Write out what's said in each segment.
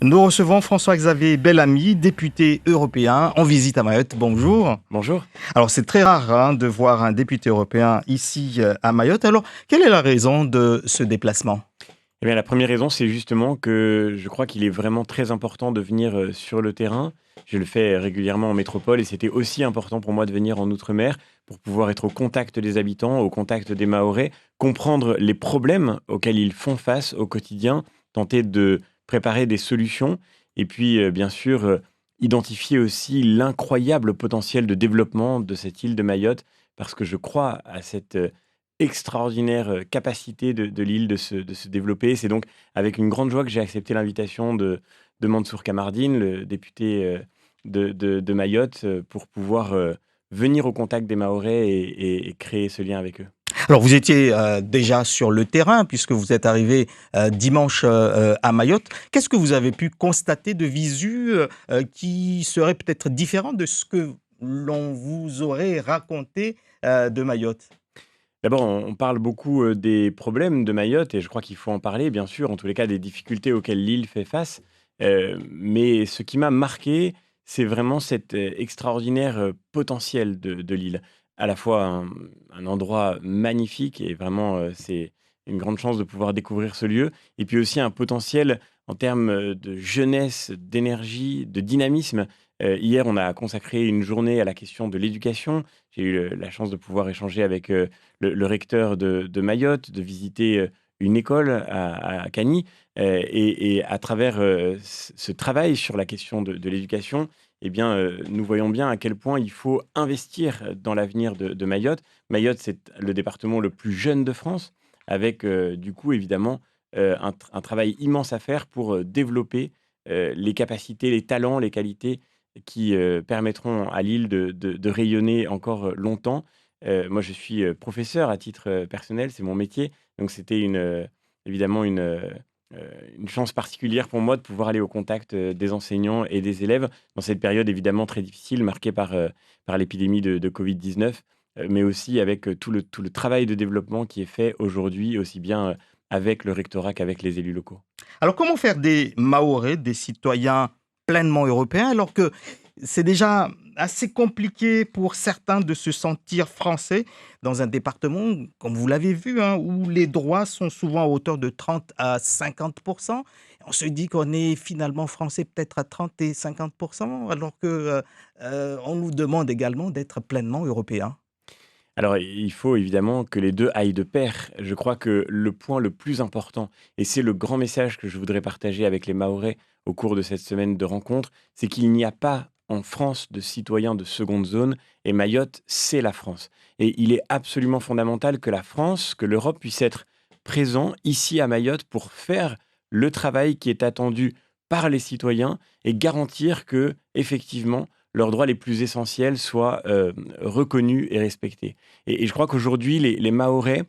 Nous recevons François-Xavier Bellamy, député européen, en visite à Mayotte. Bonjour. Bonjour. Alors, c'est très rare de voir un député européen ici à Mayotte. Alors, quelle est la raison de ce déplacement? Eh bien, la première raison, c'est justement que je crois qu'il est vraiment très important de venir sur le terrain. Je le fais régulièrement en métropole et c'était aussi important pour moi de venir en Outre-mer pour pouvoir être au contact des habitants, au contact des Mahorais, comprendre les problèmes auxquels ils font face au quotidien, tenter de préparer des solutions et puis, bien sûr, identifier aussi l'incroyable potentiel de développement de cette île de Mayotte parce que je crois à cette extraordinaire capacité de l'île de se développer. C'est donc avec une grande joie que j'ai accepté l'invitation de Mansour Kamardine, le député de Mayotte, pour pouvoir venir au contact des Mahorais et créer ce lien avec eux. Alors, vous étiez déjà sur le terrain puisque vous êtes arrivé dimanche à Mayotte. Qu'est-ce que vous avez pu constater de visu qui serait peut-être différent de ce que l'on vous aurait raconté de Mayotte? D'abord, on parle beaucoup des problèmes de Mayotte et je crois qu'il faut en parler, bien sûr, en tous les cas des difficultés auxquelles l'île fait face. Mais ce qui m'a marqué, c'est vraiment cet extraordinaire potentiel de l'île. À la fois un endroit magnifique et vraiment c'est une grande chance de pouvoir découvrir ce lieu. Et puis aussi un potentiel en termes de jeunesse, d'énergie, de dynamisme. Hier, on a consacré une journée à la question de l'éducation. J'ai eu la chance de pouvoir échanger avec le recteur de Mayotte, de visiter une école à Cagny. Et à travers ce travail sur la question de l'éducation, eh bien, nous voyons bien à quel point il faut investir dans l'avenir de Mayotte. Mayotte, c'est le département le plus jeune de France, avec du coup, évidemment, un travail immense à faire pour développer les capacités, les talents, les qualités qui permettront à l'île de rayonner encore longtemps. Moi, je suis professeur à titre personnel, c'est mon métier. Donc, c'était évidemment une chance particulière pour moi de pouvoir aller au contact des enseignants et des élèves dans cette période évidemment très difficile, marquée par l'épidémie de Covid-19, mais aussi avec tout le travail de développement qui est fait aujourd'hui, aussi bien avec le rectorat qu'avec les élus locaux. Alors, comment faire des Mahorais des citoyens pleinement européens alors que c'est déjà assez compliqué pour certains de se sentir français dans un département, comme vous l'avez vu, hein, où les droits sont souvent à hauteur de 30 à 50%. On se dit qu'on est finalement français peut-être à 30 et 50%, alors que on nous demande également d'être pleinement européens. Alors, il faut évidemment que les 2 aillent de pair. Je crois que le point le plus important, et c'est le grand message que je voudrais partager avec les Mahorais au cours de cette semaine de rencontres, c'est qu'il n'y a pas en France de citoyens de seconde zone et Mayotte, c'est la France. Et il est absolument fondamental que la France, que l'Europe puisse être présent ici à Mayotte pour faire le travail qui est attendu par les citoyens et garantir que, effectivement, leurs droits les plus essentiels soient reconnus et respectés. Et je crois qu'aujourd'hui, les Mahorais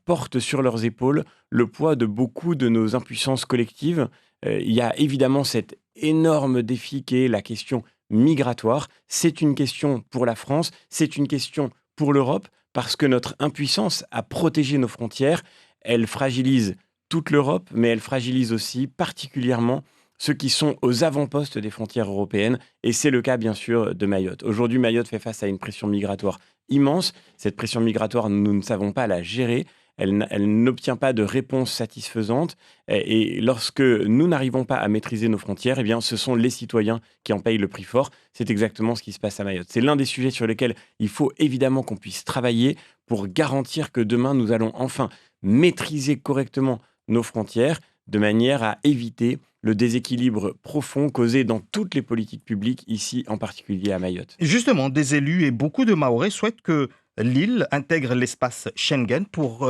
portent sur leurs épaules le poids de beaucoup de nos impuissances collectives. Il y a évidemment cet énorme défi qui est la question migratoire. C'est une question pour la France, c'est une question pour l'Europe, parce que notre impuissance à protéger nos frontières, elle fragilise toute l'Europe, mais elle fragilise aussi particulièrement ceux qui sont aux avant-postes des frontières européennes, et c'est le cas bien sûr de Mayotte. Aujourd'hui, Mayotte fait face à une pression migratoire immense. Cette pression migratoire, nous ne savons pas la gérer. Elle n'obtient pas de réponse satisfaisante. Et lorsque nous n'arrivons pas à maîtriser nos frontières, eh bien, ce sont les citoyens qui en payent le prix fort. C'est exactement ce qui se passe à Mayotte. C'est l'un des sujets sur lesquels il faut évidemment qu'on puisse travailler pour garantir que demain, nous allons enfin maîtriser correctement nos frontières de manière à éviter le déséquilibre profond causé dans toutes les politiques publiques, ici en particulier à Mayotte. Justement, des élus et beaucoup de Mahorais souhaitent que l'île intègre l'espace Schengen. Pour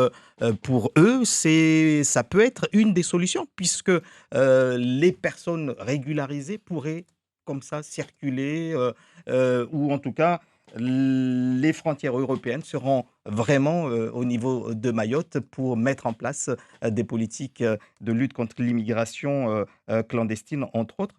eux, ça peut être une des solutions, puisque les personnes régularisées pourraient comme ça circuler, ou en tout cas, les frontières européennes seront vraiment au niveau de Mayotte pour mettre en place des politiques de lutte contre l'immigration clandestine, entre autres.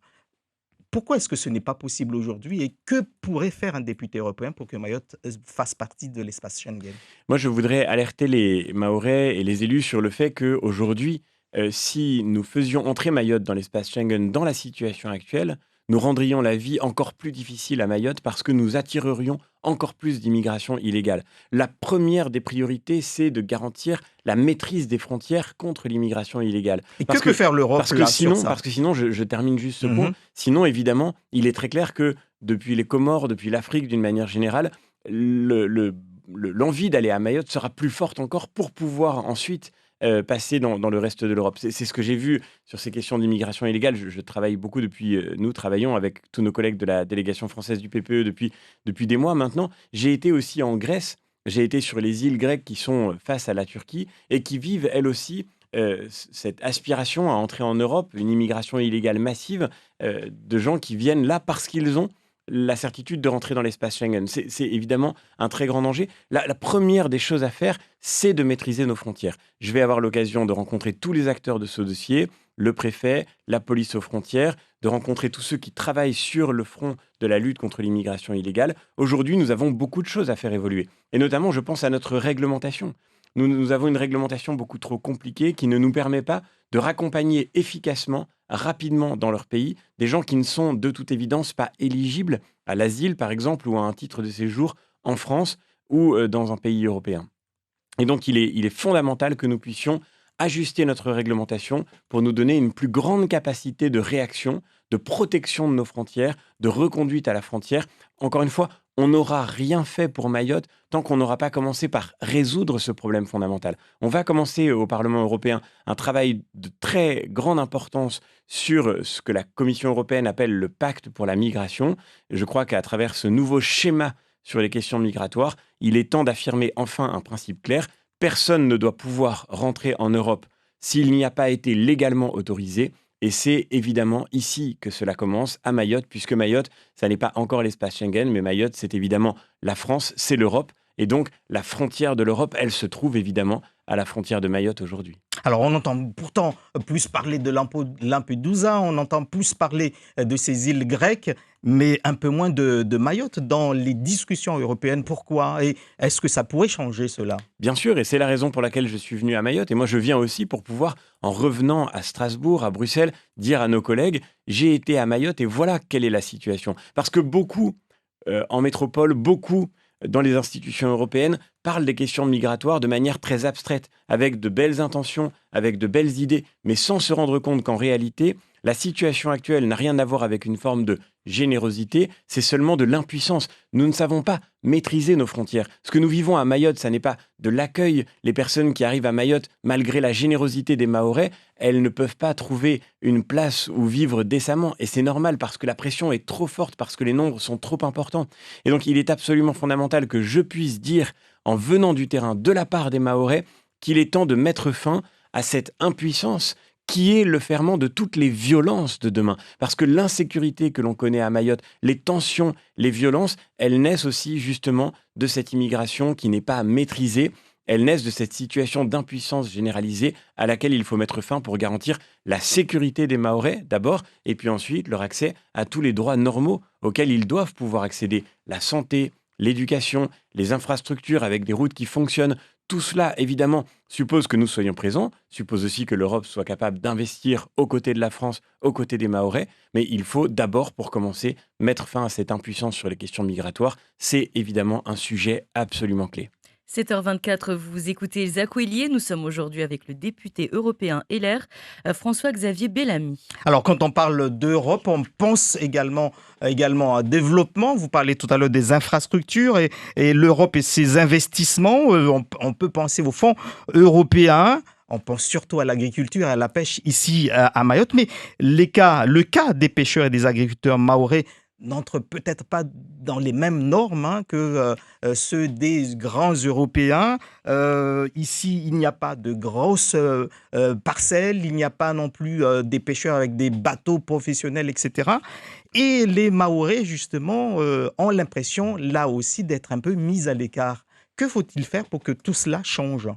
Pourquoi est-ce que ce n'est pas possible aujourd'hui et que pourrait faire un député européen pour que Mayotte fasse partie de l'espace Schengen? Moi, je voudrais alerter les Mahorais et les élus sur le fait qu'aujourd'hui, si nous faisions entrer Mayotte dans l'espace Schengen dans la situation actuelle, nous rendrions la vie encore plus difficile à Mayotte parce que nous attirerions encore plus d'immigration illégale. La première des priorités, c'est de garantir la maîtrise des frontières contre l'immigration illégale. Et que peut faire l'Europe là sur ça? Parce que sinon, je termine juste ce point, Mhm. sinon évidemment, il est très clair que depuis les Comores, depuis l'Afrique d'une manière générale, l'envie d'aller à Mayotte sera plus forte encore pour pouvoir ensuite passer dans le reste de l'Europe. C'est ce que j'ai vu sur ces questions d'immigration illégale. Je travaille beaucoup depuis, nous travaillons avec tous nos collègues de la délégation française du PPE depuis des mois maintenant. J'ai été aussi en Grèce, j'ai été sur les îles grecques qui sont face à la Turquie et qui vivent elles aussi cette aspiration à entrer en Europe, une immigration illégale massive de gens qui viennent là parce qu'ils ont la certitude de rentrer dans l'espace Schengen. C'est évidemment un très grand danger. La première des choses à faire, c'est de maîtriser nos frontières. Je vais avoir l'occasion de rencontrer tous les acteurs de ce dossier, le préfet, la police aux frontières, de rencontrer tous ceux qui travaillent sur le front de la lutte contre l'immigration illégale. Aujourd'hui, nous avons beaucoup de choses à faire évoluer. Et notamment, je pense à notre réglementation. Nous avons une réglementation beaucoup trop compliquée qui ne nous permet pas de raccompagner efficacement, rapidement dans leur pays, des gens qui ne sont de toute évidence pas éligibles à l'asile, par exemple, ou à un titre de séjour en France ou dans un pays européen. Et donc, il est fondamental que nous puissions ajuster notre réglementation pour nous donner une plus grande capacité de réaction, de protection de nos frontières, de reconduite à la frontière. Encore une fois, on n'aura rien fait pour Mayotte tant qu'on n'aura pas commencé par résoudre ce problème fondamental. On va commencer au Parlement européen un travail de très grande importance sur ce que la Commission européenne appelle le pacte pour la migration. Je crois qu'à travers ce nouveau schéma sur les questions migratoires, il est temps d'affirmer enfin un principe clair. Personne ne doit pouvoir rentrer en Europe s'il n'y a pas été légalement autorisé. Et c'est évidemment ici que cela commence, à Mayotte, puisque Mayotte, ça n'est pas encore l'espace Schengen, mais Mayotte, c'est évidemment la France, c'est l'Europe. Et donc, la frontière de l'Europe, elle se trouve évidemment à la frontière de Mayotte aujourd'hui. Alors, on entend pourtant plus parler de Lampedusa, on entend plus parler de ces îles grecques, mais un peu moins de Mayotte dans les discussions européennes. Pourquoi? Et est-ce que ça pourrait changer cela? Bien sûr, et c'est la raison pour laquelle je suis venu à Mayotte. Et moi, je viens aussi pour pouvoir, en revenant à Strasbourg, à Bruxelles, dire à nos collègues, j'ai été à Mayotte et voilà quelle est la situation. Parce que beaucoup, en métropole, beaucoup dans les institutions européennes parlent des questions migratoires de manière très abstraite, avec de belles intentions, avec de belles idées, mais sans se rendre compte qu'en réalité, la situation actuelle n'a rien à voir avec une forme de générosité, c'est seulement de l'impuissance. Nous ne savons pas maîtriser nos frontières. Ce que nous vivons à Mayotte, ça n'est pas de l'accueil. Les personnes qui arrivent à Mayotte, malgré la générosité des Mahorais, elles ne peuvent pas trouver une place où vivre décemment. Et c'est normal parce que la pression est trop forte, parce que les nombres sont trop importants. Et donc, il est absolument fondamental que je puisse dire, en venant du terrain, de la part des Mahorais, qu'il est temps de mettre fin à cette impuissance qui est le ferment de toutes les violences de demain. Parce que l'insécurité que l'on connaît à Mayotte, les tensions, les violences, elles naissent aussi justement de cette immigration qui n'est pas maîtrisée. Elles naissent de cette situation d'impuissance généralisée à laquelle il faut mettre fin pour garantir la sécurité des Mahorais d'abord, et puis ensuite leur accès à tous les droits normaux auxquels ils doivent pouvoir accéder. La santé, l'éducation, les infrastructures avec des routes qui fonctionnent. Tout cela, évidemment, suppose que nous soyons présents, suppose aussi que l'Europe soit capable d'investir aux côtés de la France, aux côtés des Mahorais, mais il faut d'abord, pour commencer, mettre fin à cette impuissance sur les questions migratoires. C'est évidemment un sujet absolument clé. 7h24, vous écoutez Zakou Elie. Nous sommes aujourd'hui avec le député européen LR, François-Xavier Bellamy. Alors, quand on parle d'Europe, on pense également à développement. Vous parlez tout à l'heure des infrastructures et l'Europe et ses investissements. On peut penser aux fonds européens. On pense surtout à l'agriculture et à la pêche ici à Mayotte. Mais le cas des pêcheurs et des agriculteurs mahorais n'entrent peut-être pas dans les mêmes normes que ceux des grands Européens. Ici, il n'y a pas de grosses parcelles, il n'y a pas non plus des pêcheurs avec des bateaux professionnels, etc. Et les Mahorais, justement, ont l'impression, là aussi, d'être un peu mis à l'écart. Que faut-il faire pour que tout cela change ?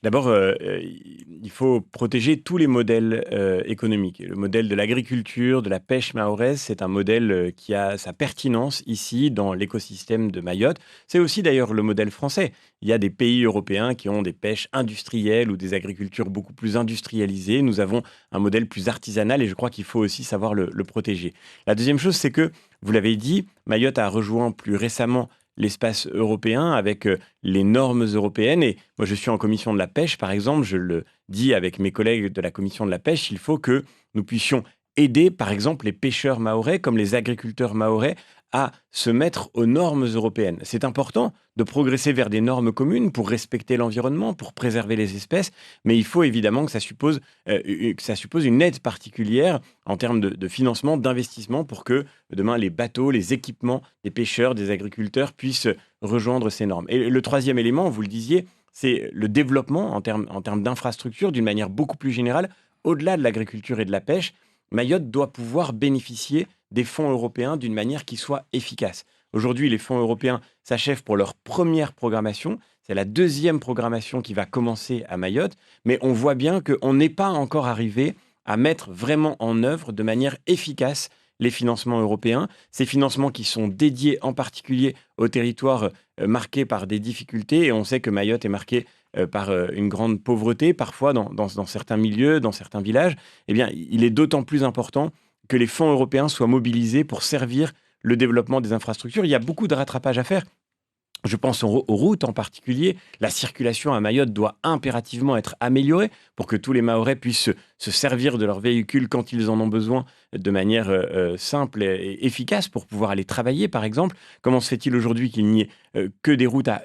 D'abord, il faut protéger tous les modèles économiques. Et le modèle de l'agriculture, de la pêche mahoraise, c'est un modèle qui a sa pertinence ici dans l'écosystème de Mayotte. C'est aussi d'ailleurs le modèle français. Il y a des pays européens qui ont des pêches industrielles ou des agricultures beaucoup plus industrialisées. Nous avons un modèle plus artisanal et je crois qu'il faut aussi savoir le protéger. La deuxième chose, c'est que, vous l'avez dit, Mayotte a rejoint plus récemment l'espace européen avec les normes européennes. Et moi, je suis en commission de la pêche, par exemple, je le dis avec mes collègues de la commission de la pêche, il faut que nous puissions aider, par exemple, les pêcheurs mahorais, comme les agriculteurs mahorais, à se mettre aux normes européennes. C'est important de progresser vers des normes communes pour respecter l'environnement, pour préserver les espèces, mais il faut évidemment que ça suppose une aide particulière en termes de financement, d'investissement, pour que demain les bateaux, les équipements des pêcheurs, des agriculteurs puissent rejoindre ces normes. Et le troisième élément, vous le disiez, c'est le développement en termes d'infrastructures d'une manière beaucoup plus générale, au-delà de l'agriculture et de la pêche. Mayotte doit pouvoir bénéficier des fonds européens d'une manière qui soit efficace. Aujourd'hui, les fonds européens s'achèvent pour leur première programmation. C'est la deuxième programmation qui va commencer à Mayotte. Mais on voit bien qu'on n'est pas encore arrivé à mettre vraiment en œuvre de manière efficace les financements européens. Ces financements qui sont dédiés en particulier aux territoires marqués par des difficultés. Et on sait que Mayotte est marquée par une grande pauvreté, parfois dans certains milieux, dans certains villages. Eh bien, il est d'autant plus important que les fonds européens soient mobilisés pour servir le développement des infrastructures. Il y a beaucoup de rattrapage à faire. Je pense aux routes en particulier. La circulation à Mayotte doit impérativement être améliorée pour que tous les Mahorais puissent se servir de leurs véhicules quand ils en ont besoin de manière simple et efficace pour pouvoir aller travailler, par exemple. Comment se fait-il aujourd'hui qu'il n'y ait que des routes à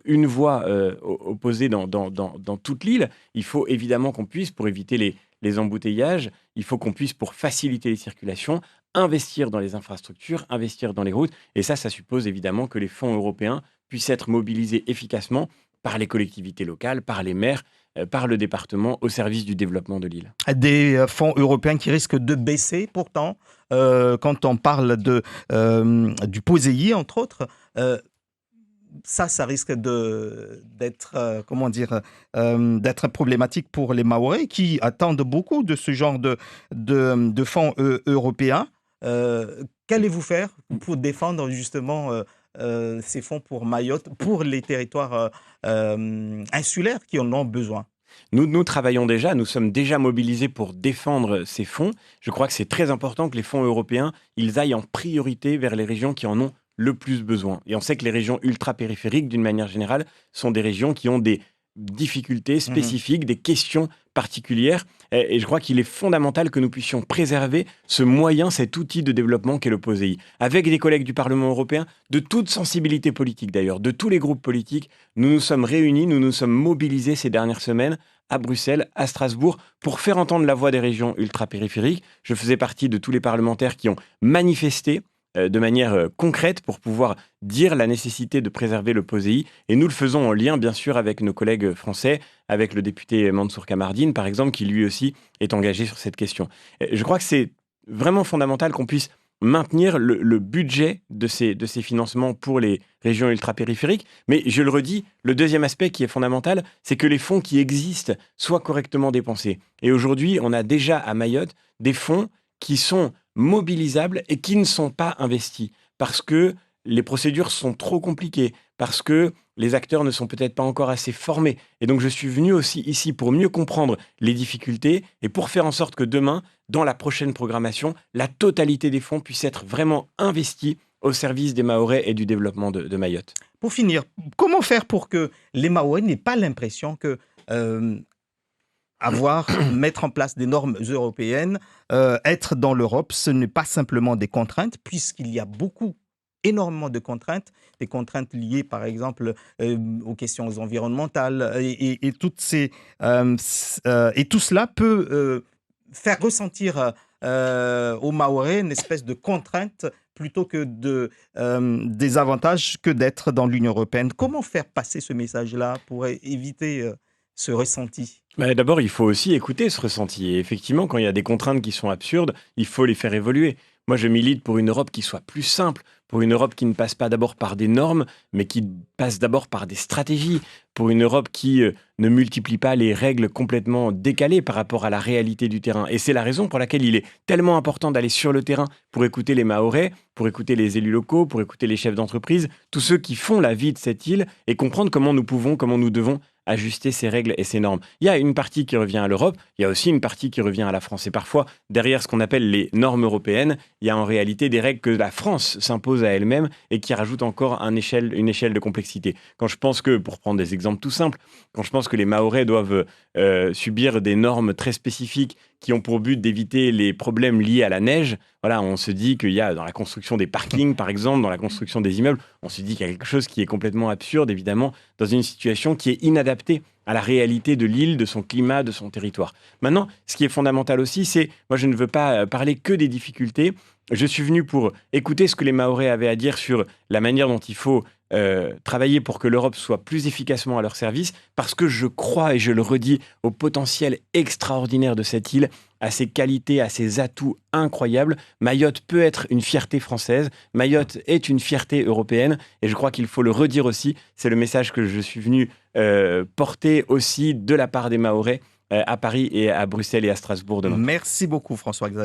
une voie opposée dans toute l'île? Il faut évidemment qu'on puisse, pour éviter les embouteillages, il faut qu'on puisse, pour faciliter les circulations, investir dans les infrastructures, investir dans les routes. Et ça suppose évidemment que les fonds européens puissent être mobilisés efficacement par les collectivités locales, par les maires, par le département, au service du développement de l'île. Des fonds européens qui risquent de baisser pourtant, quand on parle du POSEI, entre autres. Ça risque d'être, d'être problématique pour les Mahorais qui attendent beaucoup de ce genre de fonds européens. Qu'allez-vous faire pour défendre justement ces fonds pour Mayotte, pour les territoires insulaires qui en ont besoin? Nous travaillons déjà, nous sommes déjà mobilisés pour défendre ces fonds. Je crois que c'est très important que les fonds européens, ils aillent en priorité vers les régions qui en ont le plus besoin. Et on sait que les régions ultra-périphériques, d'une manière générale, sont des régions qui ont des difficultés spécifiques, des questions particulières. Et je crois qu'il est fondamental que nous puissions préserver ce moyen, cet outil de développement qu'est le POSEI. Avec des collègues du Parlement européen, de toute sensibilité politique d'ailleurs, de tous les groupes politiques, nous nous sommes réunis, nous nous sommes mobilisés ces dernières semaines à Bruxelles, à Strasbourg, pour faire entendre la voix des régions ultra-périphériques. Je faisais partie de tous les parlementaires qui ont manifesté de manière concrète pour pouvoir dire la nécessité de préserver le POSEI. Et nous le faisons en lien, bien sûr, avec nos collègues français, avec le député Mansour Kamardine, par exemple, qui lui aussi est engagé sur cette question. Je crois que c'est vraiment fondamental qu'on puisse maintenir le budget de ces financements pour les régions ultra-périphériques. Mais je le redis, le deuxième aspect qui est fondamental, c'est que les fonds qui existent soient correctement dépensés. Et aujourd'hui, on a déjà à Mayotte des fonds qui sont mobilisables et qui ne sont pas investis parce que les procédures sont trop compliquées, parce que les acteurs ne sont peut-être pas encore assez formés. Et donc je suis venu aussi ici pour mieux comprendre les difficultés et pour faire en sorte que demain, dans la prochaine programmation, la totalité des fonds puisse être vraiment investie au service des Mahorais et du développement de Mayotte. Pour finir, comment faire pour que les Mahorais n'aient pas l'impression que mettre en place des normes européennes, être dans l'Europe, ce n'est pas simplement des contraintes, puisqu'il y a énormément de contraintes, des contraintes liées par exemple aux questions environnementales et tout cela peut faire ressentir aux Mahorais une espèce de contrainte plutôt que des avantages que d'être dans l'Union européenne. Comment faire passer ce message-là pour éviter ce ressenti? D'abord, il faut aussi écouter ce ressenti. Et effectivement, quand il y a des contraintes qui sont absurdes, il faut les faire évoluer. Moi, je milite pour une Europe qui soit plus simple, pour une Europe qui ne passe pas d'abord par des normes, mais qui passe d'abord par des stratégies, pour une Europe qui ne multiplie pas les règles complètement décalées par rapport à la réalité du terrain. Et c'est la raison pour laquelle il est tellement important d'aller sur le terrain pour écouter les Mahorais, pour écouter les élus locaux, pour écouter les chefs d'entreprise, tous ceux qui font la vie de cette île et comprendre comment nous devons ajuster ces règles et ces normes. Il y a une partie qui revient à l'Europe, il y a aussi une partie qui revient à la France. Et parfois, derrière ce qu'on appelle les normes européennes, il y a en réalité des règles que la France s'impose à elle-même et qui rajoutent encore une échelle de complexité. Quand je pense que, pour prendre des exemples tout simples, quand je pense que les Mahorais doivent subir des normes très spécifiques qui ont pour but d'éviter les problèmes liés à la neige, voilà, on se dit qu'il y a dans la construction des parkings, par exemple, dans la construction des immeubles, on se dit qu'il y a quelque chose qui est complètement absurde, évidemment, dans une situation qui est inadaptée à la réalité de l'île, de son climat, de son territoire. Maintenant, ce qui est fondamental aussi, c'est, moi je ne veux pas parler que des difficultés, je suis venu pour écouter ce que les Mahorais avaient à dire sur la manière dont il faut travailler pour que l'Europe soit plus efficacement à leur service, parce que je crois, et je le redis, au potentiel extraordinaire de cette île, à ses qualités, à ses atouts incroyables. Mayotte peut être une fierté française, Mayotte est une fierté européenne, et je crois qu'il faut le redire aussi, c'est le message que je suis venu porter aussi de la part des Mahorais à Paris et à Bruxelles et à Strasbourg demain. Merci beaucoup François-Xavier.